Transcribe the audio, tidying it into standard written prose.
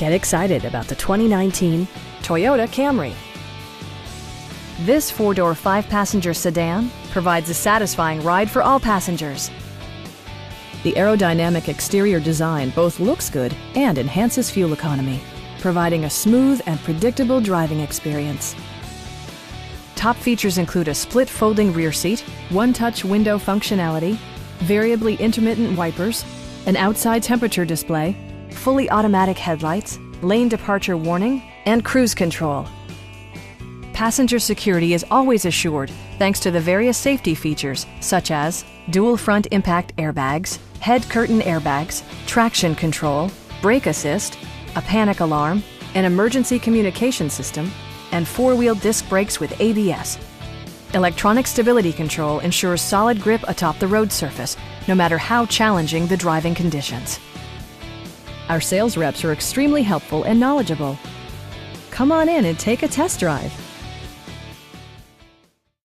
Get excited about the 2019 Toyota Camry. This four-door, five-passenger sedan provides a satisfying ride for all passengers. The aerodynamic exterior design both looks good and enhances fuel economy, providing a smooth and predictable driving experience. Top features include a split folding rear seat, one-touch window functionality, variably intermittent wipers, an outside temperature display, fully automatic headlights, lane departure warning, and cruise control. Passenger security is always assured thanks to the various safety features such as dual front impact airbags, head curtain airbags, traction control, brake assist, a panic alarm, an emergency communication system, and four-wheel disc brakes with ABS. Electronic stability control ensures solid grip atop the road surface, no matter how challenging the driving conditions. Our sales reps are extremely helpful and knowledgeable. Come on in and take a test drive.